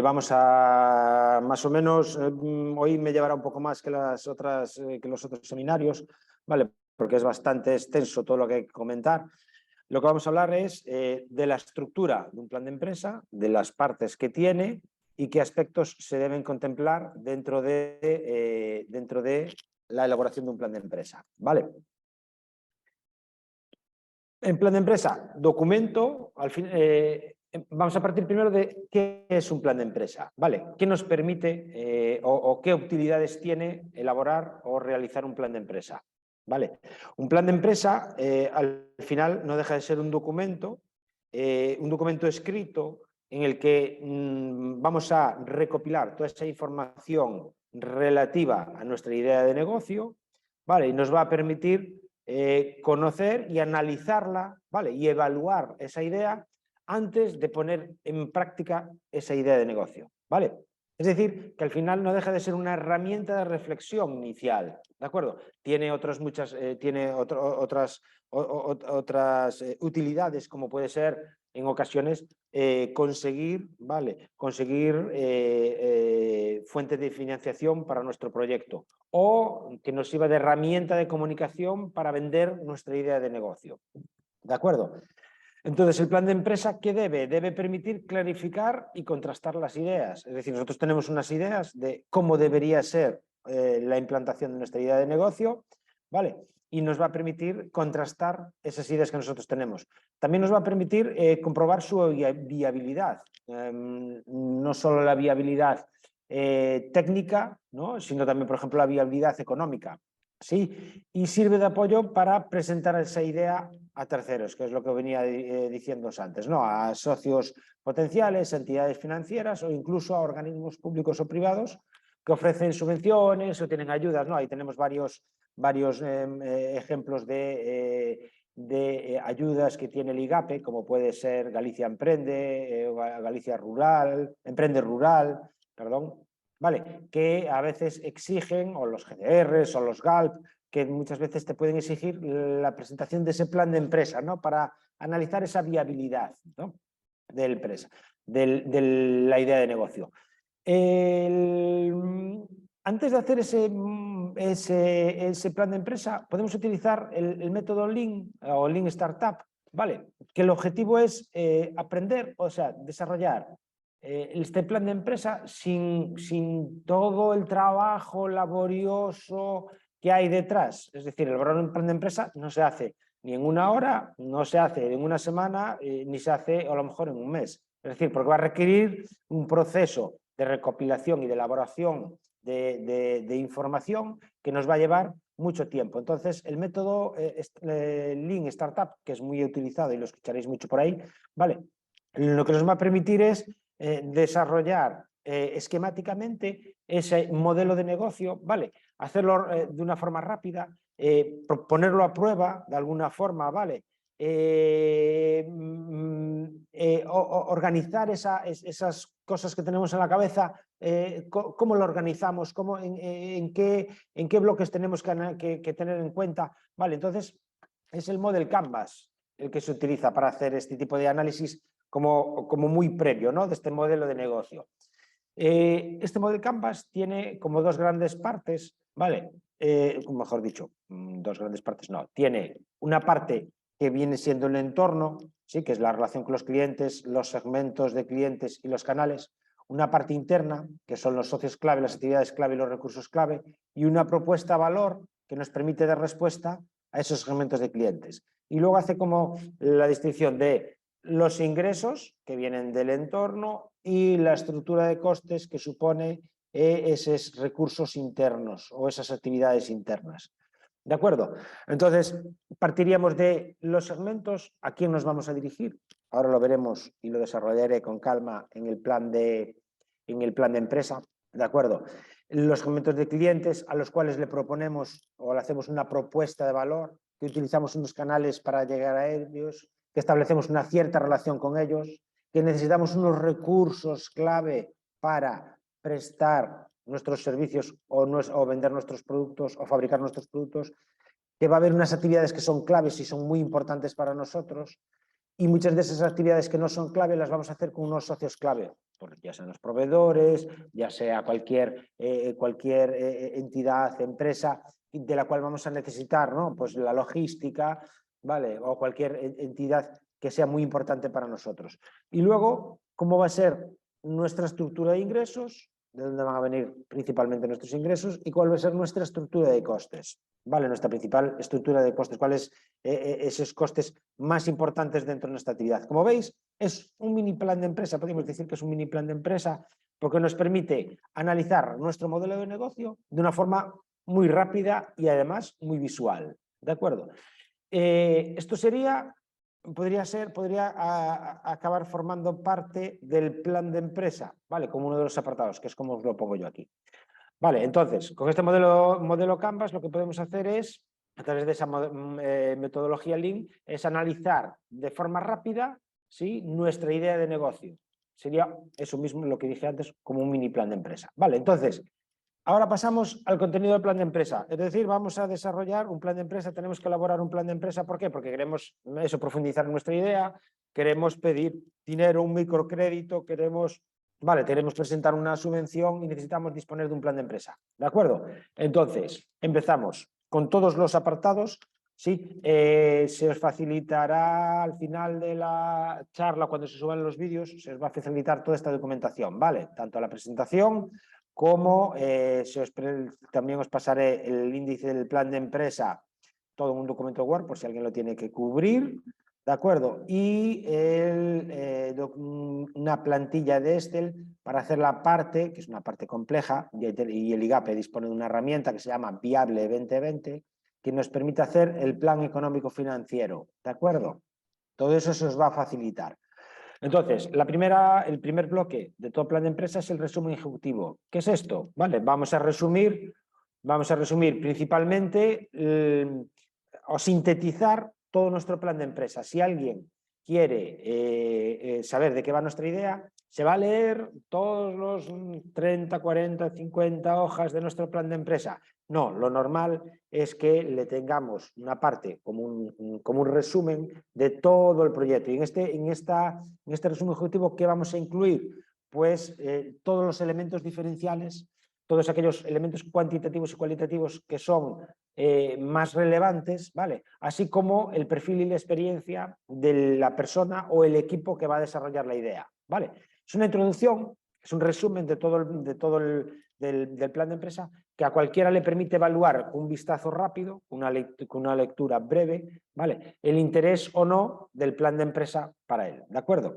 Vamos a más o menos, hoy me llevará un poco más que los otros seminarios, ¿vale? Porque es bastante extenso todo lo que hay que comentar. Lo que vamos a hablar es de la estructura de un plan de empresa, de las partes que tiene y qué aspectos se deben contemplar dentro de la elaboración de un plan de empresa, ¿vale? En plan de empresa, documento, al fin, vamos a partir primero de qué es un plan de empresa, ¿vale? ¿Qué nos permite o qué utilidades tiene elaborar o realizar un plan de empresa? ¿Vale? Un plan de empresa al final no deja de ser un documento escrito en el que vamos a recopilar toda esa información relativa a nuestra idea de negocio, ¿vale? Y nos va a permitir conocer y analizarla, ¿vale? Y evaluar esa idea antes de poner en práctica esa idea de negocio, ¿vale? Es decir, que al final no deja de ser una herramienta de reflexión inicial, ¿de acuerdo? Tiene otras utilidades, como puede ser en ocasiones conseguir fuentes de financiación para nuestro proyecto o que nos sirva de herramienta de comunicación para vender nuestra idea de negocio, ¿de acuerdo? Entonces, el plan de empresa, ¿qué debe? Debe permitir clarificar y contrastar las ideas. Es decir, nosotros tenemos unas ideas de cómo debería ser la implantación de nuestra idea de negocio, ¿vale? Y nos va a permitir contrastar esas ideas que nosotros tenemos. También nos va a permitir comprobar su viabilidad. No solo la viabilidad técnica, ¿no? Sino también, por ejemplo, la viabilidad económica. ¿Sí? Y sirve de apoyo para presentar esa idea a terceros, que es lo que venía diciendo antes, ¿no? A socios potenciales, entidades financieras o incluso a organismos públicos o privados que ofrecen subvenciones o tienen ayudas, ¿no? Ahí tenemos varios ejemplos de ayudas que tiene el IGAPE, como puede ser Galicia Emprende, Galicia Rural, Emprende Rural, perdón, ¿vale? Que a veces exigen, o los GDRs o los GALP, que muchas veces te pueden exigir la presentación de ese plan de empresa, ¿no? Para analizar esa viabilidad, ¿no? De la empresa, de la idea de negocio. Antes de hacer ese plan de empresa, podemos utilizar el método Lean o Lean Startup, ¿vale? Que el objetivo es aprender, o sea, desarrollar este plan de empresa sin todo el trabajo laborioso que hay detrás. Es decir, elaborar un plan de empresa no se hace ni en una hora, no se hace en una semana, ni se hace a lo mejor en un mes. Es decir, porque va a requerir un proceso de recopilación y de elaboración de información que nos va a llevar mucho tiempo. Entonces, el método Lean Startup, que es muy utilizado y lo escucharéis mucho por ahí, ¿vale? Lo que nos va a permitir es desarrollar esquemáticamente ese modelo de negocio, ¿vale? Hacerlo de una forma rápida, ponerlo a prueba de alguna forma, ¿vale? Organizar esas cosas que tenemos en la cabeza, cómo lo organizamos, en qué bloques tenemos que tener en cuenta, ¿vale? Entonces, es el Model Canvas el que se utiliza para hacer este tipo de análisis como muy previo, ¿no? De este modelo de negocio. Este Model Canvas tiene como dos grandes partes, ¿vale? Mejor dicho, dos grandes partes no. Tiene una parte que viene siendo el entorno, ¿sí? Que es la relación con los clientes, los segmentos de clientes y los canales. Una parte interna, que son los socios clave, las actividades clave y los recursos clave. Y una propuesta de valor que nos permite dar respuesta a esos segmentos de clientes. Y luego hace como la distinción de los ingresos que vienen del entorno y la estructura de costes que supone esos recursos internos o esas actividades internas. ¿De acuerdo? Entonces, partiríamos de los segmentos, ¿a quién nos vamos a dirigir? Ahora lo veremos y lo desarrollaré con calma en el plan de empresa. ¿De acuerdo? Los segmentos de clientes a los cuales le proponemos o le hacemos una propuesta de valor, que utilizamos unos canales para llegar a ellos, que establecemos una cierta relación con ellos, que necesitamos unos recursos clave para prestar nuestros servicios o vender nuestros productos o fabricar nuestros productos, que va a haber unas actividades que son claves y son muy importantes para nosotros, y muchas de esas actividades que no son clave las vamos a hacer con unos socios clave, ya sean los proveedores, ya sea cualquier entidad, empresa de la cual vamos a necesitar, ¿no? Pues la logística, ¿vale? O cualquier entidad que sea muy importante para nosotros. Y luego, ¿cómo va a ser nuestra estructura de ingresos? ¿De dónde van a venir principalmente nuestros ingresos? ¿Y cuál va a ser nuestra estructura de costes? ¿Vale? Nuestra principal estructura de costes. ¿Cuáles esos costes más importantes dentro de nuestra actividad? Como veis, es un mini plan de empresa. Podemos decir que es un mini plan de empresa porque nos permite analizar nuestro modelo de negocio de una forma muy rápida y además muy visual. ¿De acuerdo? Esto podría acabar formando parte del plan de empresa, ¿vale? Como uno de los apartados, que es como os lo pongo yo aquí. Vale, entonces, con este modelo Canvas lo que podemos hacer es, a través de esa metodología Lean, es analizar de forma rápida, ¿sí?, nuestra idea de negocio. Sería eso mismo lo que dije antes, como un mini plan de empresa. Vale, entonces, ahora pasamos al contenido del plan de empresa. Es decir, vamos a desarrollar un plan de empresa, tenemos que elaborar un plan de empresa. ¿Por qué? Porque queremos profundizar en nuestra idea, queremos pedir dinero, un microcrédito, queremos presentar una subvención y necesitamos disponer de un plan de empresa. ¿De acuerdo? Entonces, empezamos con todos los apartados. Sí, se os facilitará al final de la charla, cuando se suban los vídeos, se os va a facilitar toda esta documentación, ¿vale? Tanto la presentación como también os pasaré el índice del plan de empresa, todo en un documento Word, por si alguien lo tiene que cubrir, ¿de acuerdo? Y una plantilla de Excel para hacer la parte, que es una parte compleja, y el IGAPE dispone de una herramienta que se llama Viable 2020, que nos permite hacer el plan económico financiero, ¿de acuerdo? Todo eso se os va a facilitar. Entonces, el primer bloque de todo plan de empresa es el resumen ejecutivo. ¿Qué es esto? Vale, vamos a resumir principalmente o sintetizar todo nuestro plan de empresa. Si alguien quiere saber de qué va nuestra idea, se va a leer todos los 30, 40, 50 hojas de nuestro plan de empresa. No, lo normal es que le tengamos una parte como un resumen de todo el proyecto. Y en este resumen ejecutivo, ¿qué vamos a incluir? Pues todos los elementos diferenciales, todos aquellos elementos cuantitativos y cualitativos que son más relevantes, ¿vale? Así como el perfil y la experiencia de la persona o el equipo que va a desarrollar la idea, ¿vale? Es una introducción, es un resumen de todo del plan de empresa, que a cualquiera le permite evaluar con un vistazo rápido, con una lectura breve, ¿vale?, el interés o no del plan de empresa para él, ¿de acuerdo?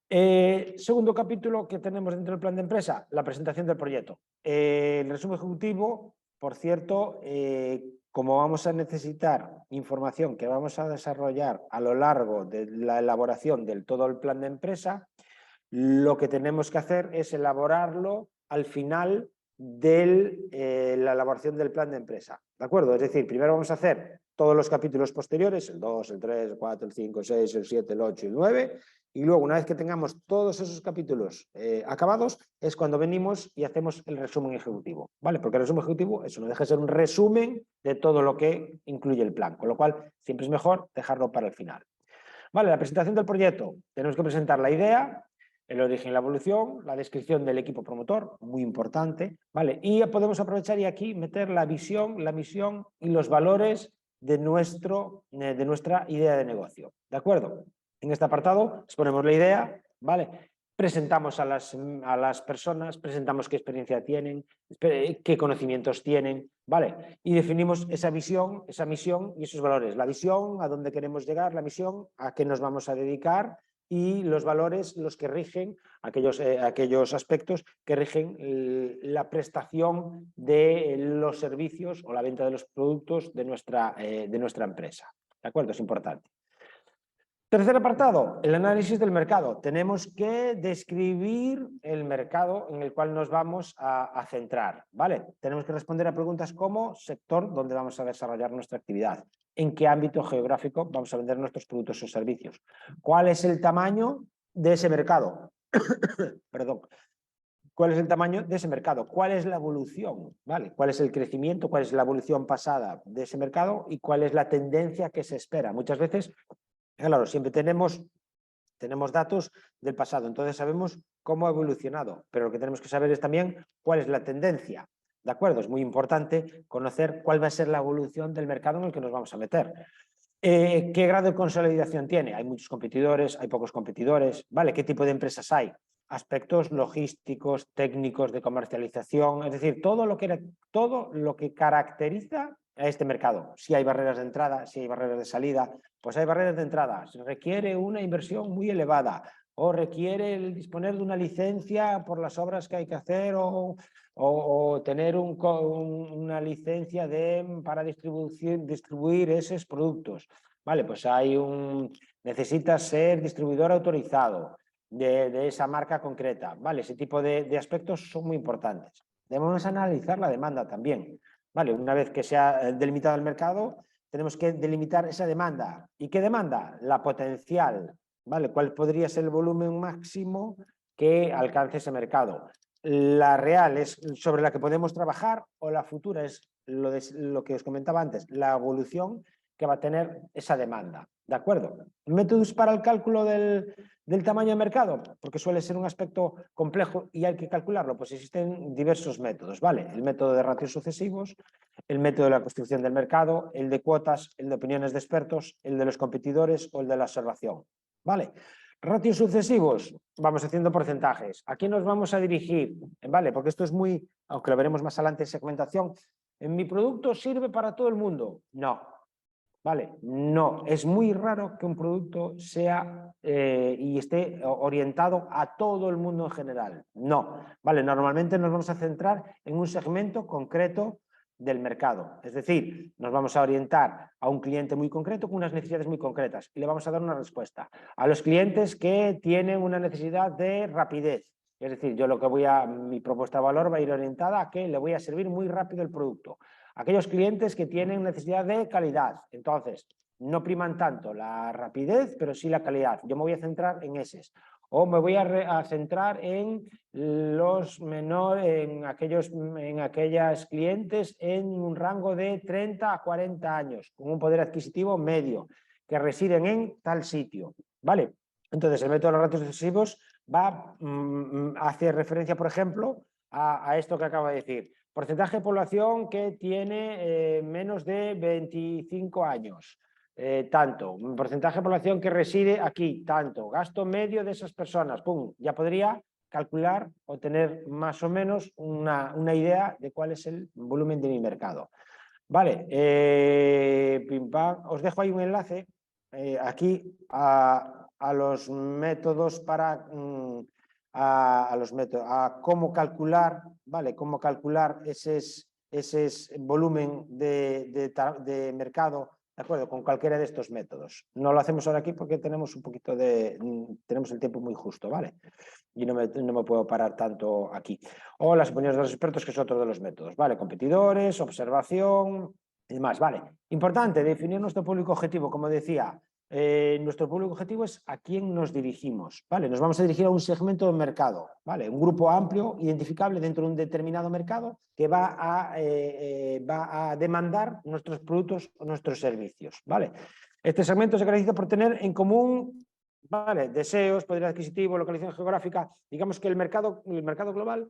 Segundo capítulo que tenemos dentro del plan de empresa, la presentación del proyecto. El resumen ejecutivo, por cierto, como vamos a necesitar información que vamos a desarrollar a lo largo de la elaboración del todo el plan de empresa, lo que tenemos que hacer es elaborarlo al final de la elaboración del plan de empresa, ¿de acuerdo? Es decir, primero vamos a hacer todos los capítulos posteriores, el 2, el 3, el 4, el 5, el 6, el 7, el 8 y el 9, y luego una vez que tengamos todos esos capítulos acabados, es cuando venimos y hacemos el resumen ejecutivo, ¿vale? Porque el resumen ejecutivo, eso no deja de ser un resumen de todo lo que incluye el plan, con lo cual siempre es mejor dejarlo para el final. Vale, la presentación del proyecto, tenemos que presentar la idea, el origen y la evolución, la descripción del equipo promotor, muy importante, ¿vale? Y podemos aprovechar y aquí meter la visión, la misión y los valores de nuestra idea de negocio, ¿de acuerdo? En este apartado exponemos la idea, ¿vale? Presentamos a las personas, presentamos qué experiencia tienen, qué conocimientos tienen, ¿vale? Y definimos esa visión, esa misión y esos valores. La visión, a dónde queremos llegar, la misión, a qué nos vamos a dedicar, y los valores, los que rigen, aquellos aspectos que rigen la prestación de los servicios o la venta de los productos de nuestra empresa. ¿De acuerdo? Es importante. Tercer apartado, el análisis del mercado. Tenemos que describir el mercado en el cual nos vamos a centrar, ¿vale? Tenemos que responder a preguntas como sector donde vamos a desarrollar nuestra actividad, en qué ámbito geográfico vamos a vender nuestros productos o servicios, cuál es el tamaño de ese mercado, perdón, cuál es el tamaño de ese mercado, cuál es la evolución, ¿vale? Cuál es el crecimiento, cuál es la evolución pasada de ese mercado y cuál es la tendencia que se espera. Muchas veces Claro, siempre tenemos datos del pasado, entonces sabemos cómo ha evolucionado, pero lo que tenemos que saber es también cuál es la tendencia. ¿De acuerdo? Es muy importante conocer cuál va a ser la evolución del mercado en el que nos vamos a meter. ¿Qué grado de consolidación tiene? Hay muchos competidores, hay pocos competidores, ¿vale? ¿Qué tipo de empresas hay? Aspectos logísticos, técnicos, de comercialización, es decir, todo lo que caracteriza a este mercado. Si hay barreras de entrada, si hay barreras de salida, pues hay barreras de entrada. Se requiere una inversión muy elevada o requiere el disponer de una licencia por las obras que hay que hacer o tener una licencia para distribuir esos productos. Vale, pues necesitas ser distribuidor autorizado de esa marca concreta. Vale, ese tipo de aspectos son muy importantes. Debemos analizar la demanda también. Vale, una vez que se ha delimitado el mercado, tenemos que delimitar esa demanda. ¿Y qué demanda? La potencial. ¿Vale? ¿Cuál podría ser el volumen máximo que alcance ese mercado? La real es sobre la que podemos trabajar o la futura es lo que os comentaba antes, la evolución que va a tener esa demanda. ¿De acuerdo? Métodos para el cálculo del tamaño de mercado, porque suele ser un aspecto complejo y hay que calcularlo, pues existen diversos métodos, ¿vale? El método de ratios sucesivos, el método de la construcción del mercado, el de cuotas, el de opiniones de expertos, el de los competidores o el de la observación, ¿vale? Ratios sucesivos, vamos haciendo porcentajes. ¿A quién nos vamos a dirigir? ¿Vale? Porque esto es muy, aunque lo veremos más adelante en segmentación, ¿en mi producto sirve para todo el mundo? No. ¿Vale? No, es muy raro que un producto sea y esté orientado a todo el mundo en general. No, ¿vale? Normalmente nos vamos a centrar en un segmento concreto del mercado. Es decir, nos vamos a orientar a un cliente muy concreto con unas necesidades muy concretas y le vamos a dar una respuesta. A los clientes que tienen una necesidad de rapidez. Es decir, mi propuesta de valor va a ir orientada a que le voy a servir muy rápido el producto. Aquellos clientes que tienen necesidad de calidad, entonces no priman tanto la rapidez, pero sí la calidad. Yo me voy a centrar en esos. O me voy a centrar en los menores, en aquellas clientes en un rango de 30 a 40 años, con un poder adquisitivo medio, que residen en tal sitio. ¿Vale? Entonces, el método de los ratios sucesivos hace referencia, por ejemplo, a esto que acabo de decir. Porcentaje de población que tiene menos de 25 años, tanto. Porcentaje de población que reside aquí, tanto. Gasto medio de esas personas, pum, ya podría calcular o tener más o menos una idea de cuál es el volumen de mi mercado. Vale, pim, pam. Os dejo ahí un enlace aquí a los métodos a cómo calcular, ¿vale? Cómo calcular ese volumen de mercado, ¿de acuerdo? Con cualquiera de estos métodos. No lo hacemos ahora aquí porque tenemos tenemos el tiempo muy justo, ¿vale? Y no me puedo parar tanto aquí. O las opiniones de los expertos, que es otro de los métodos, ¿vale? Competidores, observación y demás, ¿vale? Importante, definir nuestro público objetivo, como decía. Nuestro público objetivo es a quién nos dirigimos, ¿vale? Nos vamos a dirigir a un segmento de mercado, ¿vale? Un grupo amplio, identificable dentro de un determinado mercado que va a demandar nuestros productos o nuestros servicios, ¿vale? Este segmento se caracteriza por tener en común, ¿vale? Deseos, poder adquisitivo, localización geográfica. Digamos que el mercado global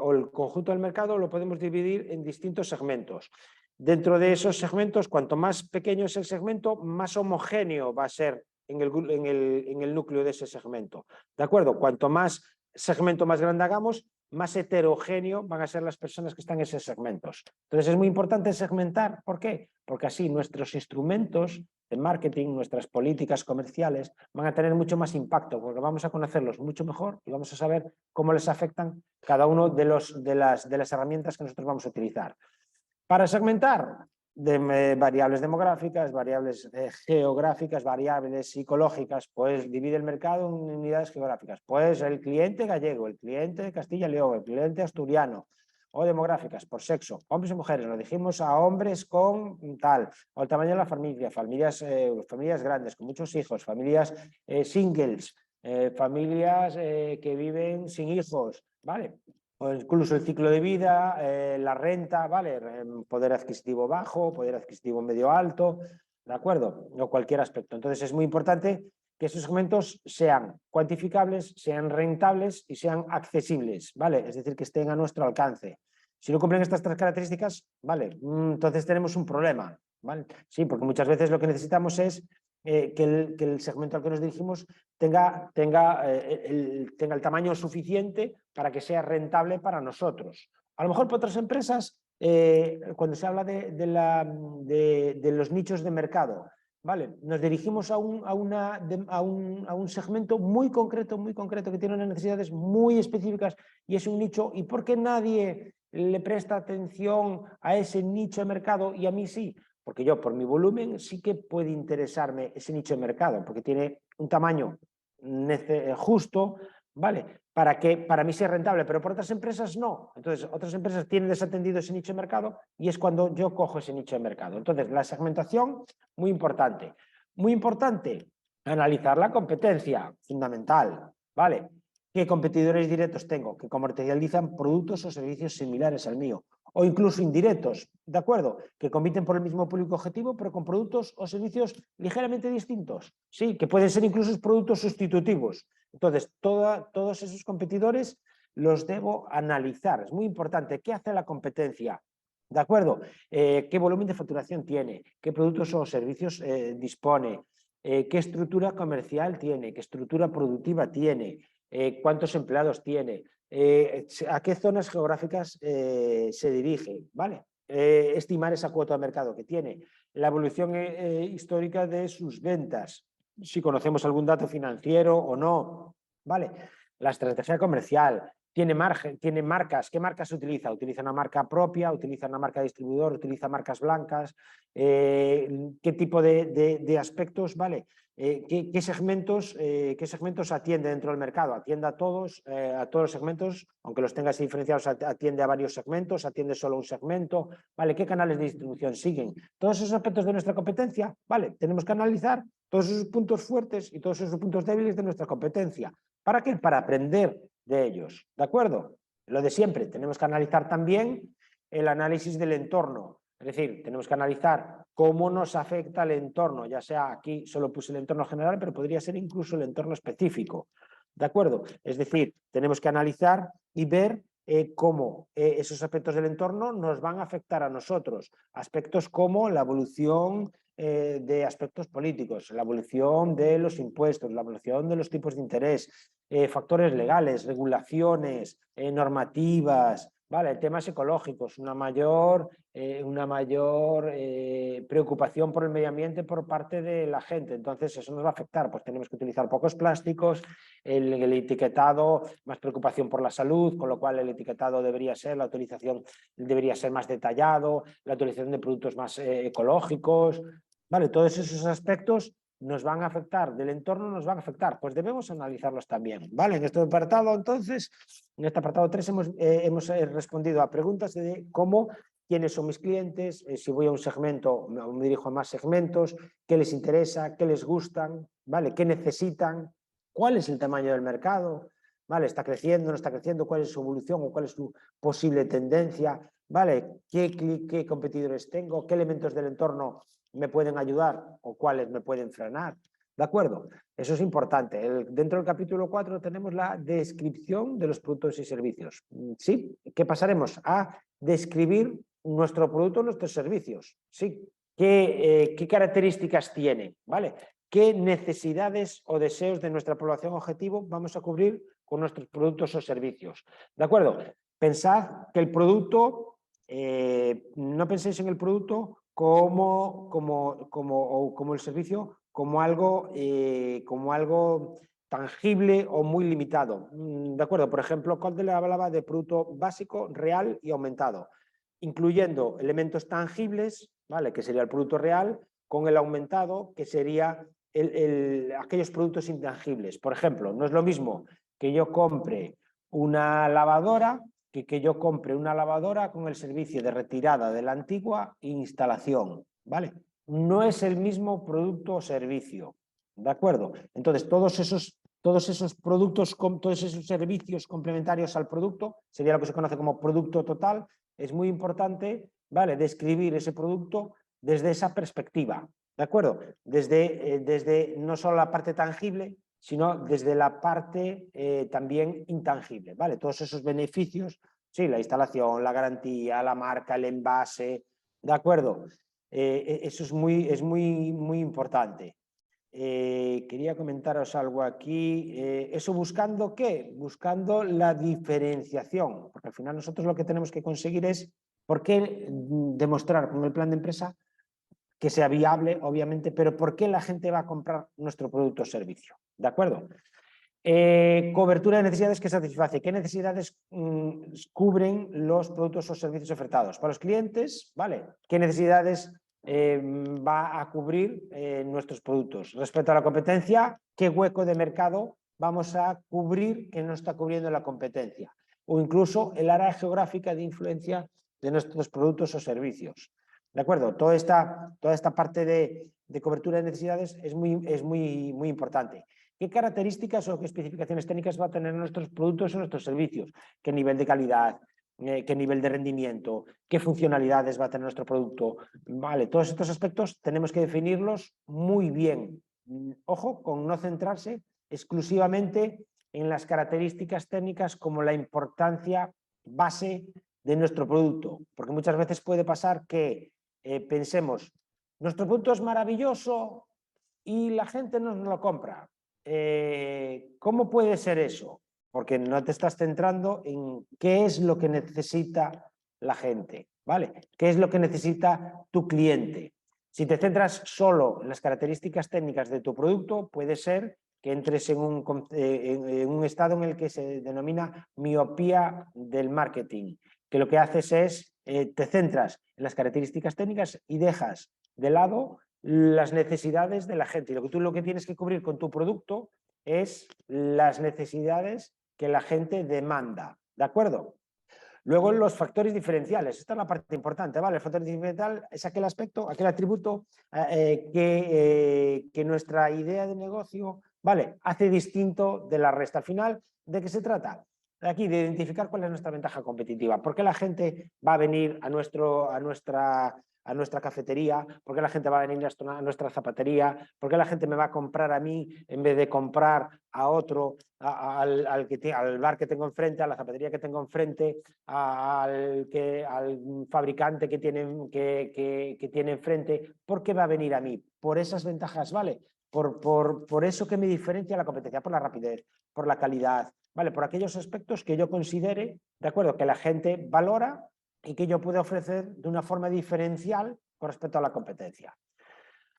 o el conjunto del mercado lo podemos dividir en distintos segmentos. Dentro de esos segmentos, cuanto más pequeño es el segmento, más homogéneo va a ser en el núcleo de ese segmento. ¿De acuerdo? Cuanto más segmento más grande hagamos, más heterogéneo van a ser las personas que están en esos segmentos. Entonces es muy importante segmentar. ¿Por qué? Porque así nuestros instrumentos de marketing, nuestras políticas comerciales van a tener mucho más impacto, porque vamos a conocerlos mucho mejor y vamos a saber cómo les afectan cada uno de las herramientas que nosotros vamos a utilizar. Para segmentar, variables demográficas, variables geográficas, variables psicológicas, pues divide el mercado en unidades geográficas. Pues el cliente gallego, el cliente de Castilla y León, el cliente asturiano, o demográficas por sexo, hombres y mujeres, lo dijimos a hombres con tal, o el tamaño de la familia, familias grandes, con muchos hijos, familias singles, familias que viven sin hijos, ¿vale? O incluso el ciclo de vida, la renta, ¿vale? Poder adquisitivo bajo, poder adquisitivo medio alto, ¿de acuerdo? O cualquier aspecto. Entonces es muy importante que esos segmentos sean cuantificables, sean rentables y sean accesibles, ¿vale? Es decir, que estén a nuestro alcance. Si no cumplen estas tres características, ¿vale? Entonces tenemos un problema, ¿vale? Sí, porque muchas veces lo que necesitamos es que el segmento al que nos dirigimos tenga el tamaño suficiente para que sea rentable para nosotros. A lo mejor para otras empresas, cuando se habla de los nichos de mercado, ¿vale? Nos dirigimos a un segmento muy concreto que tiene unas necesidades muy específicas y es un nicho. ¿Y por qué nadie le presta atención a ese nicho de mercado y a mí sí? Porque yo, por mi volumen, sí que puede interesarme ese nicho de mercado, porque tiene un tamaño justo, ¿vale? Para que para mí sea rentable, pero por otras empresas no. Entonces, otras empresas tienen desatendido ese nicho de mercado y es cuando yo cojo ese nicho de mercado. Entonces, la segmentación, muy importante. Muy importante, analizar la competencia, fundamental, ¿vale? ¿Qué competidores directos tengo que comercializan productos o servicios similares al mío? O incluso indirectos, ¿de acuerdo? Que compiten por el mismo público objetivo, pero con productos o servicios ligeramente distintos. Sí, que pueden ser incluso productos sustitutivos. Entonces, todos esos competidores los debo analizar. Es muy importante. ¿Qué hace la competencia? ¿De acuerdo? ¿Qué volumen de facturación tiene? ¿Qué productos o servicios dispone? ¿Qué estructura comercial tiene? ¿Qué estructura productiva tiene? ¿Cuántos empleados tiene? ¿A qué zonas geográficas se dirige? ¿Vale? Estimar esa cuota de mercado que tiene, la evolución histórica de sus ventas, si conocemos algún dato financiero o no, ¿vale? La estrategia comercial, tiene margen, tiene marcas, ¿qué marcas utiliza? ¿Utiliza una marca propia? ¿Utiliza una marca distribuidor? ¿Utiliza marcas blancas? ¿Qué tipo de aspectos, ¿vale? ¿Qué segmentos atiende dentro del mercado? ¿Atiende a todos los segmentos? Aunque los tengas diferenciados, atiende a varios segmentos, atiende solo un segmento, ¿vale? ¿Qué canales de distribución siguen? Todos esos aspectos de nuestra competencia, ¿vale? Tenemos que analizar todos esos puntos fuertes y todos esos puntos débiles de nuestra competencia. ¿Para qué? Para aprender de ellos, ¿de acuerdo? Lo de siempre, tenemos que analizar también el análisis del entorno. Es decir, tenemos que analizar cómo nos afecta el entorno, ya sea aquí solo puse el entorno general, pero podría ser incluso el entorno específico. ¿De acuerdo? Es decir, tenemos que analizar y ver cómo esos aspectos del entorno nos van a afectar a nosotros. Aspectos como la evolución de aspectos políticos, la evolución de los impuestos, la evolución de los tipos de interés, factores legales, regulaciones, normativas, ¿vale? Temas ecológicos, una mayor preocupación por el medio ambiente por parte de la gente. Entonces eso nos va a afectar, pues tenemos que utilizar pocos plásticos, el etiquetado, más preocupación por la salud, con lo cual el etiquetado debería ser, la utilización debería ser más detallado, la utilización de productos más ecológicos, ¿vale? Todos esos aspectos nos van a afectar, del entorno nos van a afectar, pues debemos analizarlos también, ¿vale? En este apartado, entonces, en este apartado 3 hemos respondido a preguntas de cómo, quiénes son mis clientes, si voy a un segmento, me dirijo a más segmentos, qué les interesa, qué les gustan, ¿vale? ¿Qué necesitan? ¿Cuál es el tamaño del mercado? ¿Vale? ¿Está creciendo, no está creciendo? ¿Cuál es su evolución o cuál es su posible tendencia? ¿Vale? ¿Qué competidores tengo? ¿Qué elementos del entorno me pueden ayudar o cuáles me pueden frenar? ¿De acuerdo? Eso es importante. Dentro del capítulo 4 tenemos la descripción de los productos y servicios. ¿Sí? ¿Qué pasaremos? A describir nuestro producto, nuestros servicios. ¿Sí? ¿Qué características tiene? ¿Vale? ¿Qué necesidades o deseos de nuestra población objetivo vamos a cubrir con nuestros productos o servicios? ¿De acuerdo? Pensad que el producto, no penséis en el producto como el servicio como algo tangible o muy limitado. ¿De acuerdo? Por ejemplo, Codel hablaba de producto básico, real y aumentado, incluyendo elementos tangibles, ¿vale? Que sería el producto real, con el aumentado, que sería aquellos productos intangibles. Por ejemplo, no es lo mismo que yo compre una lavadora que yo compre una lavadora con el servicio de retirada de la antigua e instalación, ¿vale? No es el mismo producto o servicio, ¿de acuerdo? Entonces, todos esos productos, todos esos servicios complementarios al producto, sería lo que se conoce como producto total, es muy importante, ¿vale? Describir ese producto desde esa perspectiva, ¿de acuerdo? Desde no solo la parte tangible, sino desde la parte también intangible, ¿vale? Todos esos beneficios, sí, la instalación, la garantía, la marca, el envase, ¿de acuerdo? Eso es muy importante. Quería comentaros algo aquí. ¿Eso buscando qué? Buscando la diferenciación, porque al final nosotros lo que tenemos que conseguir es, ¿por qué demostrar con el plan de empresa que sea viable, obviamente, pero por qué la gente va a comprar nuestro producto o servicio? ¿De acuerdo? Cobertura de necesidades que satisface. ¿Qué necesidades cubren los productos o servicios ofertados? Para los clientes, ¿vale? ¿Qué necesidades va a cubrir nuestros productos? Respecto a la competencia, ¿qué hueco de mercado vamos a cubrir que no está cubriendo la competencia? O incluso el área geográfica de influencia de nuestros productos o servicios. ¿De acuerdo? Toda esta parte de cobertura de necesidades es muy importante. ¿Qué características o qué especificaciones técnicas va a tener nuestros productos o nuestros servicios? ¿Qué nivel de calidad? ¿Qué nivel de rendimiento? ¿Qué funcionalidades va a tener nuestro producto? Vale, todos estos aspectos tenemos que definirlos muy bien. Ojo, con no centrarse exclusivamente en las características técnicas como la importancia base de nuestro producto, porque muchas veces puede pasar que pensemos, nuestro producto es maravilloso y la gente no nos lo compra. ¿Cómo puede ser eso? Porque no te estás centrando en qué es lo que necesita la gente, ¿vale? ¿Qué es lo que necesita tu cliente? Si te centras solo en las características técnicas de tu producto, puede ser que entres en un estado en el que se denomina miopía del marketing, que lo que haces es, te centras en las características técnicas y dejas de lado las necesidades de la gente. Y lo que tú lo que tienes que cubrir con tu producto es las necesidades que la gente demanda, ¿de acuerdo? Luego los factores diferenciales, esta es la parte importante, ¿vale? El factor diferencial es aquel aspecto, aquel atributo que nuestra idea de negocio, ¿vale? Hace distinto de la resta. Al final, ¿de qué se trata? Aquí, de identificar cuál es nuestra ventaja competitiva. ¿Por qué la gente va a venir a nuestra cafetería? ¿Por qué la gente va a venir a nuestra zapatería? ¿Por qué la gente me va a comprar a mí en vez de comprar a otro, al bar que tengo enfrente, a la zapatería que tengo enfrente, al fabricante que tiene enfrente? ¿Por qué va a venir a mí? Por esas ventajas, ¿vale? Por eso que me diferencia la competencia, por la rapidez, por la calidad, ¿vale? Por aquellos aspectos que yo considere, ¿de acuerdo?, que la gente valora y que yo puedo ofrecer de una forma diferencial con respecto a la competencia.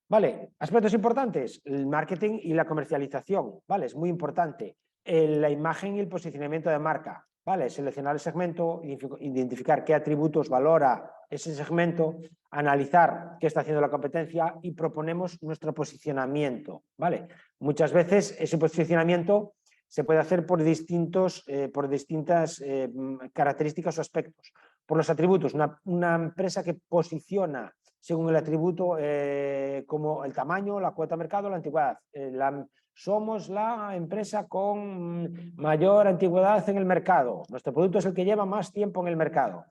Vale, aspectos importantes, el marketing y la comercialización, ¿vale? Es muy importante. La imagen y el posicionamiento de marca, ¿vale? Seleccionar el segmento, identificar qué atributos valora ese segmento, analizar qué está haciendo la competencia y proponemos nuestro posicionamiento, ¿vale? Muchas veces ese posicionamiento se puede hacer por distintas características o aspectos. Por los atributos, una empresa que posiciona según el atributo como el tamaño, la cuota de mercado, la antigüedad. Somos la empresa con mayor antigüedad en el mercado. Nuestro producto es el que lleva más tiempo en el mercado.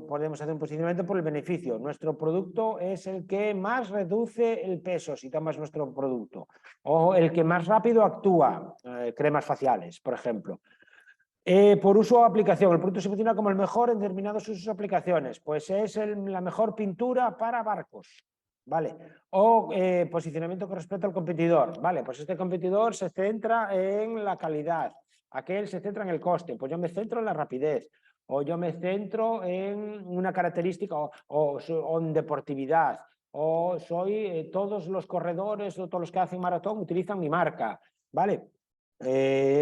Podemos hacer un posicionamiento por el beneficio. Nuestro producto es el que más reduce el peso si tomas nuestro producto. O el que más rápido actúa, cremas faciales, por ejemplo. Por uso o aplicación, el producto se posiciona como el mejor en determinados usos o aplicaciones, pues es la mejor pintura para barcos, ¿vale? O posicionamiento con respecto al competidor, ¿vale? Pues este competidor se centra en la calidad, aquel se centra en el coste, pues yo me centro en la rapidez, o yo me centro en una característica o en deportividad, o todos los corredores o todos los que hacen maratón utilizan mi marca, ¿vale?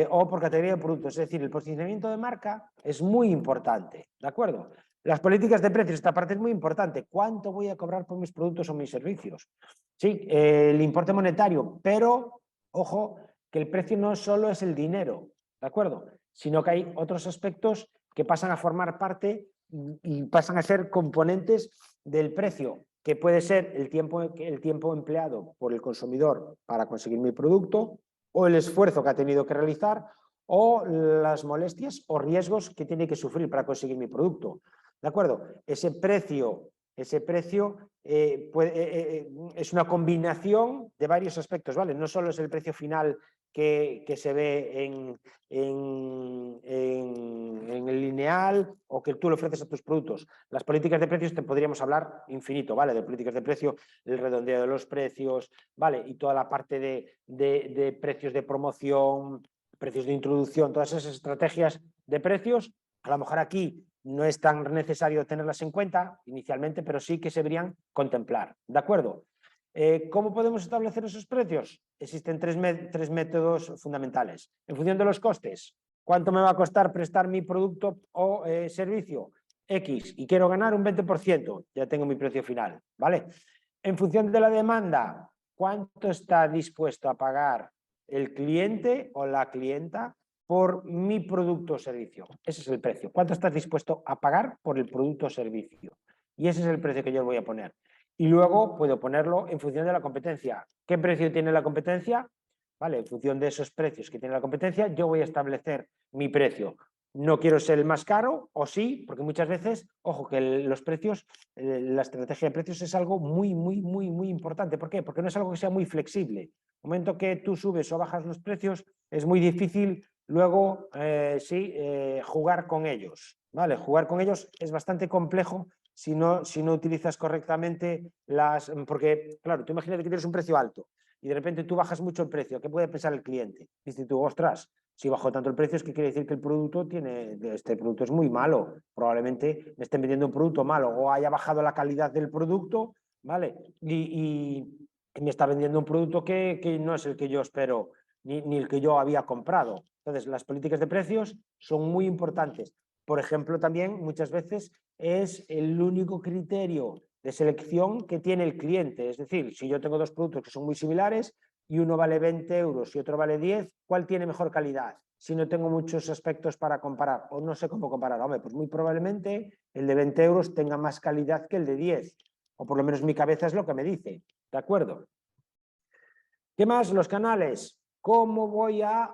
O por categoría de productos. Es decir, el posicionamiento de marca es muy importante, ¿de acuerdo? Las políticas de precios, esta parte es muy importante. ¿Cuánto voy a cobrar por mis productos o mis servicios? Sí, el importe monetario, pero, ojo, que el precio no solo es el dinero, ¿de acuerdo? Sino que hay otros aspectos que pasan a formar parte y pasan a ser componentes del precio, que puede ser el tiempo empleado por el consumidor para conseguir mi producto, o el esfuerzo que ha tenido que realizar, o las molestias o riesgos que tiene que sufrir para conseguir mi producto. ¿De acuerdo? Ese precio ese precio es una combinación de varios aspectos, ¿vale? No solo es el precio final que se ve en el lineal o que tú le ofreces a tus productos. Las políticas de precios te podríamos hablar infinito, ¿vale? De políticas de precio, el redondeo de los precios, ¿vale? Y toda la parte de precios de promoción, precios de introducción, todas esas estrategias de precios. A lo mejor aquí no es tan necesario tenerlas en cuenta inicialmente, pero sí que se deberían contemplar. ¿De acuerdo? ¿Cómo podemos establecer esos precios? Existen tres métodos fundamentales. En función de los costes, ¿cuánto me va a costar prestar mi producto o servicio? X, y quiero ganar un 20%, ya tengo mi precio final, ¿vale? En función de la demanda, ¿cuánto está dispuesto a pagar el cliente o la clienta por mi producto o servicio? Ese es el precio. ¿Cuánto estás dispuesto a pagar por el producto o servicio? Y ese es el precio que yo voy a poner. Y luego puedo ponerlo en función de la competencia. ¿Qué precio tiene la competencia? ¿Vale? En función de esos precios que tiene la competencia, yo voy a establecer mi precio. No quiero ser el más caro, o sí, porque muchas veces, ojo, que los precios, la estrategia de precios es algo muy importante. ¿Por qué? Porque no es algo que sea muy flexible. En el momento que tú subes o bajas los precios, es muy difícil luego, jugar con ellos. ¿Vale? Jugar con ellos es bastante complejo si no utilizas correctamente las... Porque, claro, tú imagínate que tienes un precio alto y de repente tú bajas mucho el precio. ¿Qué puede pensar el cliente? Dice tú, ostras, si bajó tanto el precio es que quiere decir que este producto es muy malo. Probablemente me estén vendiendo un producto malo o haya bajado la calidad del producto, ¿vale? Y me está vendiendo un producto que no es el que yo espero ni el que yo había comprado. Entonces, las políticas de precios son muy importantes. Por ejemplo, también muchas veces es el único criterio de selección que tiene el cliente. Es decir, si yo tengo dos productos que son muy similares y uno vale 20 euros y otro vale 10, ¿cuál tiene mejor calidad? Si no tengo muchos aspectos para comparar o no sé cómo comparar, hombre, pues muy probablemente el de 20 euros tenga más calidad que el de 10, o por lo menos mi cabeza es lo que me dice, ¿de acuerdo? ¿Qué más? Los canales. ¿Cómo voy a,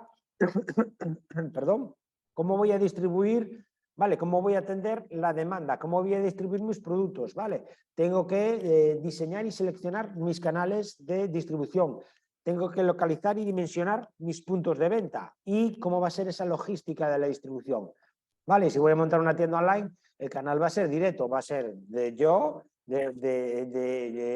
perdón, cómo voy a distribuir, ¿vale? ¿Cómo voy a atender la demanda? ¿Cómo voy a distribuir mis productos? ¿Vale? Tengo que diseñar y seleccionar mis canales de distribución. Tengo que localizar y dimensionar mis puntos de venta. ¿Y cómo va a ser esa logística de la distribución? ¿Vale? Si voy a montar una tienda online, el canal va a ser directo, va a ser de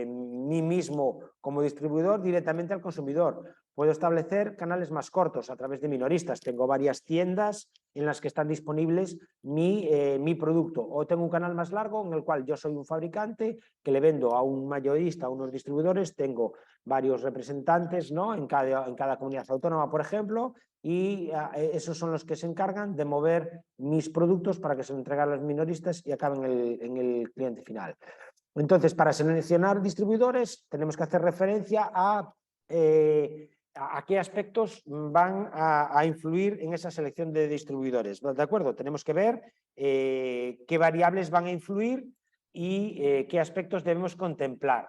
mí mismo como distribuidor directamente al consumidor. Puedo establecer canales más cortos a través de minoristas. Tengo varias tiendas en las que están disponibles mi producto. O tengo un canal más largo en el cual yo soy un fabricante que le vendo a un mayorista, a unos distribuidores. Tengo varios representantes, ¿no? en cada comunidad autónoma, por ejemplo, y esos son los que se encargan de mover mis productos para que se entreguen a los minoristas y acaben en el cliente final. Entonces, para seleccionar distribuidores tenemos que hacer referencia a qué aspectos van a influir en esa selección de distribuidores. ¿De acuerdo? Tenemos que ver qué variables van a influir y qué aspectos debemos contemplar.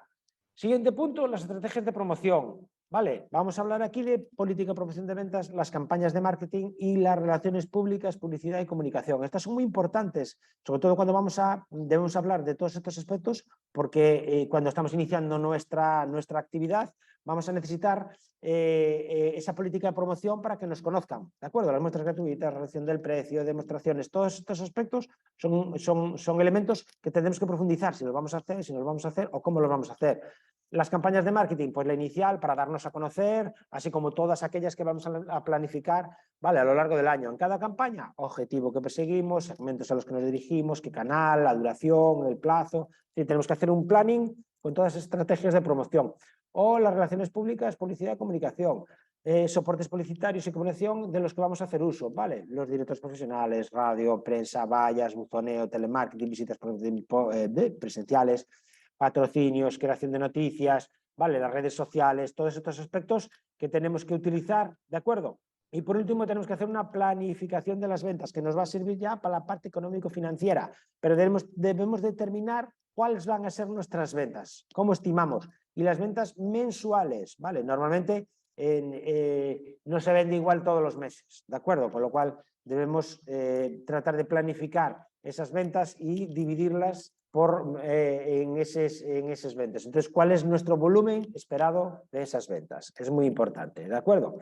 Siguiente punto, las estrategias de promoción. Vale, vamos a hablar aquí de política de promoción de ventas, las campañas de marketing y las relaciones públicas, publicidad y comunicación. Estas son muy importantes, sobre todo cuando debemos hablar de todos estos aspectos, porque cuando estamos iniciando nuestra actividad vamos a necesitar esa política de promoción para que nos conozcan, ¿de acuerdo? Las muestras gratuitas, relación del precio, demostraciones, todos estos aspectos son elementos que tendremos que profundizar si los vamos a hacer o cómo los vamos a hacer. Las campañas de marketing, pues la inicial para darnos a conocer, así como todas aquellas que vamos a planificar, ¿vale? A lo largo del año. En cada campaña, objetivo que perseguimos, segmentos a los que nos dirigimos, qué canal, la duración, el plazo. Sí, tenemos que hacer un planning con todas las estrategias de promoción. O las relaciones públicas, publicidad y comunicación. Soportes publicitarios y comunicación de los que vamos a hacer uso, ¿vale? Los directores profesionales, radio, prensa, vallas, buzoneo, telemarketing, visitas presenciales, patrocinios, creación de noticias, ¿vale? Las redes sociales, todos estos aspectos que tenemos que utilizar, ¿de acuerdo? Y por último tenemos que hacer una planificación de las ventas que nos va a servir ya para la parte económico-financiera, pero debemos determinar cuáles van a ser nuestras ventas, cómo estimamos. Y las ventas mensuales, ¿vale? Normalmente no se vende igual todos los meses, ¿de acuerdo? Con lo cual debemos tratar de planificar esas ventas y dividirlas en esas ventas. Entonces, ¿cuál es nuestro volumen esperado de esas ventas? Es muy importante, ¿de acuerdo?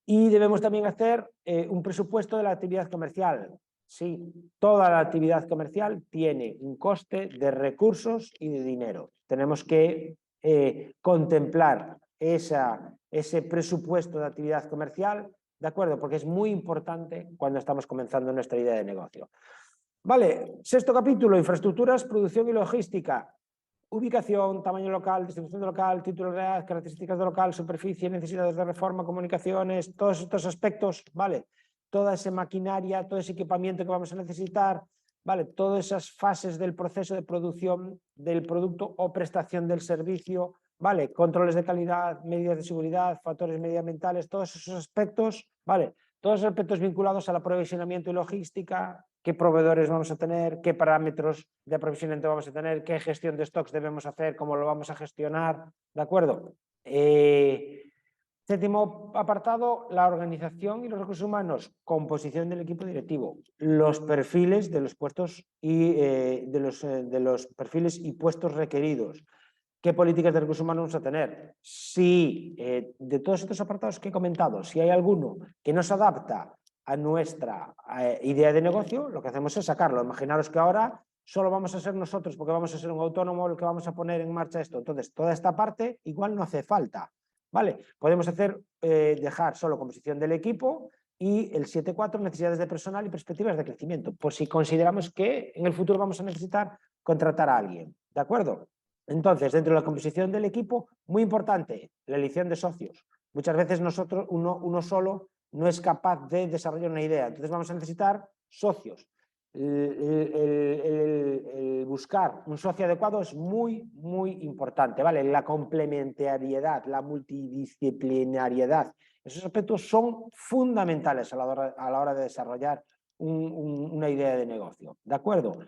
Y debemos también hacer un presupuesto de la actividad comercial. Sí, toda la actividad comercial tiene un coste de recursos y de dinero. Tenemos que contemplar ese presupuesto de actividad comercial, ¿de acuerdo? Porque es muy importante cuando estamos comenzando nuestra idea de negocio. Vale, sexto capítulo, infraestructuras, producción y logística. Ubicación, tamaño local, distribución de local, titularidad, características de local, superficie, necesidades de reforma, comunicaciones, todos estos aspectos, ¿vale? Toda esa maquinaria, todo ese equipamiento que vamos a necesitar, ¿vale? Todas esas fases del proceso de producción del producto o prestación del servicio, ¿vale? Controles de calidad, medidas de seguridad, factores medioambientales, todos esos aspectos, ¿vale? Todos los aspectos vinculados al aprovisionamiento y logística, qué proveedores vamos a tener, qué parámetros de aprovisionamiento vamos a tener, qué gestión de stocks debemos hacer, cómo lo vamos a gestionar, ¿de acuerdo? Séptimo apartado, la organización y los recursos humanos, composición del equipo directivo, los perfiles de los puestos y de los perfiles y puestos requeridos. ¿Qué políticas de recursos humanos vamos a tener? Si de todos estos apartados que he comentado, si hay alguno que no se adapta a nuestra idea de negocio, lo que hacemos es sacarlo. Imaginaros que ahora solo vamos a ser nosotros porque vamos a ser un autónomo el que vamos a poner en marcha esto. Entonces, toda esta parte igual no hace falta, ¿vale? Podemos hacer, dejar solo composición del equipo y el 7.4, necesidades de personal y perspectivas de crecimiento, por si consideramos que en el futuro vamos a necesitar contratar a alguien, ¿de acuerdo? Entonces, dentro de la composición del equipo, muy importante, la elección de socios. Muchas veces uno solo no es capaz de desarrollar una idea, entonces vamos a necesitar socios. El buscar un socio adecuado es muy, muy importante, ¿vale? La complementariedad, la multidisciplinariedad, esos aspectos son fundamentales a la hora de desarrollar una idea de negocio, ¿de acuerdo?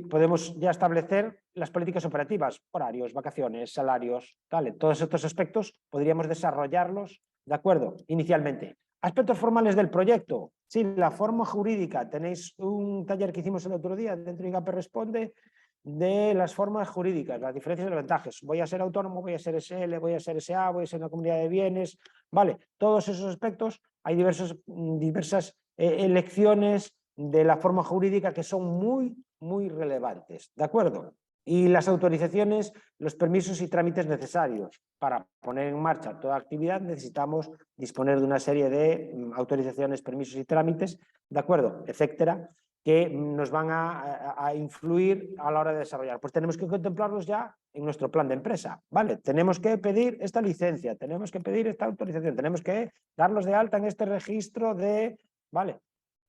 Podemos ya establecer las políticas operativas, horarios, vacaciones, salarios, ¿vale? Todos estos aspectos podríamos desarrollarlos, ¿de acuerdo? Inicialmente. Aspectos formales del proyecto. Sí, la forma jurídica. Tenéis un taller que hicimos el otro día dentro de IGAPE Responde de las formas jurídicas, las diferencias y los ventajas. Voy a ser autónomo, voy a ser SL, voy a ser SA, voy a ser una comunidad de bienes, ¿vale? Todos esos aspectos, hay diversas elecciones de la forma jurídica que son muy, muy relevantes, ¿de acuerdo? Y las autorizaciones, los permisos y trámites necesarios. Para poner en marcha toda actividad necesitamos disponer de una serie de autorizaciones, permisos y trámites, ¿de acuerdo? Etcétera, que nos van a influir a la hora de desarrollar. Pues tenemos que contemplarlos ya en nuestro plan de empresa, ¿vale? Tenemos que pedir esta licencia, tenemos que pedir esta autorización, tenemos que darlos de alta en este registro de, ¿vale?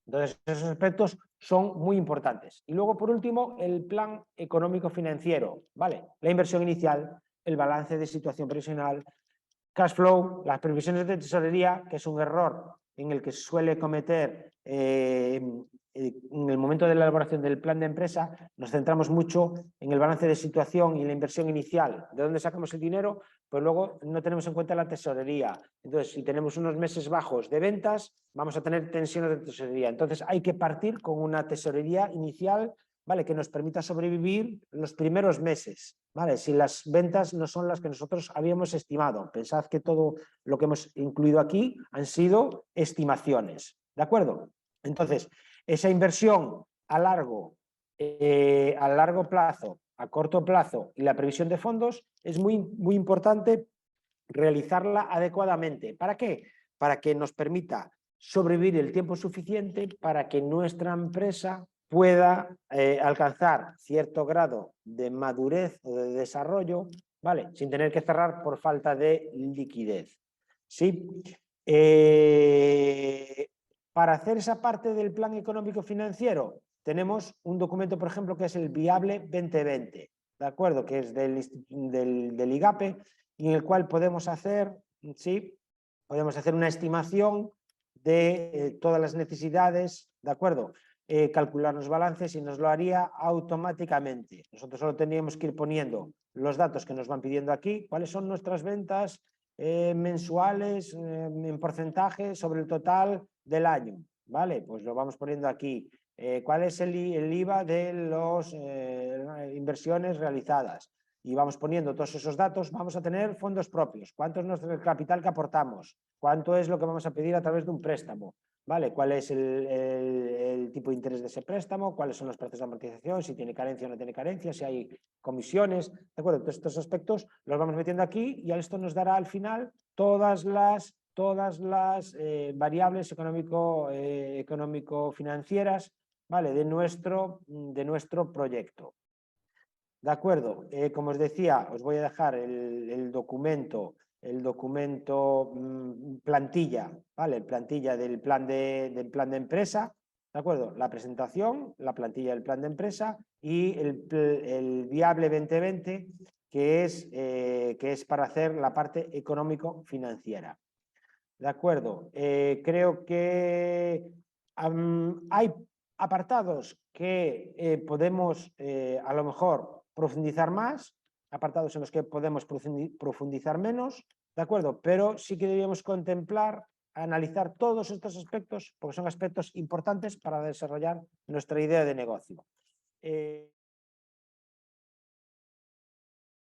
Entonces, esos aspectos son muy importantes. Y luego, por último, el plan económico-financiero, ¿vale? La inversión inicial, el balance de situación previsional, cash flow, las previsiones de tesorería, que es un error en el que se suele cometer en el momento de la elaboración del plan de empresa, nos centramos mucho en el balance de situación y la inversión inicial. ¿De dónde sacamos el dinero? Pues luego no tenemos en cuenta la tesorería. Entonces, si tenemos unos meses bajos de ventas, vamos a tener tensiones de tesorería. Entonces, hay que partir con una tesorería inicial, ¿vale? Que nos permita sobrevivir los primeros meses, ¿vale? Si las ventas no son las que nosotros habíamos estimado. Pensad que todo lo que hemos incluido aquí han sido estimaciones, ¿de acuerdo? Entonces, esa inversión a largo plazo, a corto plazo y la previsión de fondos es muy, muy importante realizarla adecuadamente. ¿Para qué? Para que nos permita sobrevivir el tiempo suficiente para que nuestra empresa pueda alcanzar cierto grado de madurez o de desarrollo, ¿vale? Sin tener que cerrar por falta de liquidez. ¿Sí? Para hacer esa parte del plan económico financiero tenemos un documento, por ejemplo, que es el Viable 2020, ¿de acuerdo? Que es del IGAPE, en el cual podemos hacer, ¿sí? Podemos hacer una estimación de todas las necesidades, ¿de acuerdo? Calcular los balances y nos lo haría automáticamente. Nosotros solo tendríamos que ir poniendo los datos que nos van pidiendo aquí, cuáles son nuestras ventas mensuales en porcentaje sobre el total del año, ¿vale? Pues lo vamos poniendo aquí. cuál es el IVA de las inversiones realizadas. Y vamos poniendo todos esos datos, vamos a tener fondos propios, cuánto es nuestro capital que aportamos, cuánto es lo que vamos a pedir a través de un préstamo, ¿vale? ¿Cuál es el tipo de interés de ese préstamo? ¿Cuáles son los plazos de amortización? Si tiene carencia o no tiene carencia, si hay comisiones, ¿de acuerdo? Todos estos aspectos los vamos metiendo aquí y esto nos dará al final todas las variables económico-financieras, ¿vale? de nuestro proyecto. De acuerdo, como os decía, os voy a dejar el documento plantilla, ¿vale? Plantilla del plan de empresa, ¿de acuerdo? La presentación, la plantilla del plan de empresa y el viable 2020, que es para hacer la parte económico-financiera. De acuerdo, creo que hay apartados que podemos a lo mejor profundizar más, apartados en los que podemos profundizar menos, ¿de acuerdo? Pero sí que deberíamos contemplar, analizar todos estos aspectos porque son aspectos importantes para desarrollar nuestra idea de negocio.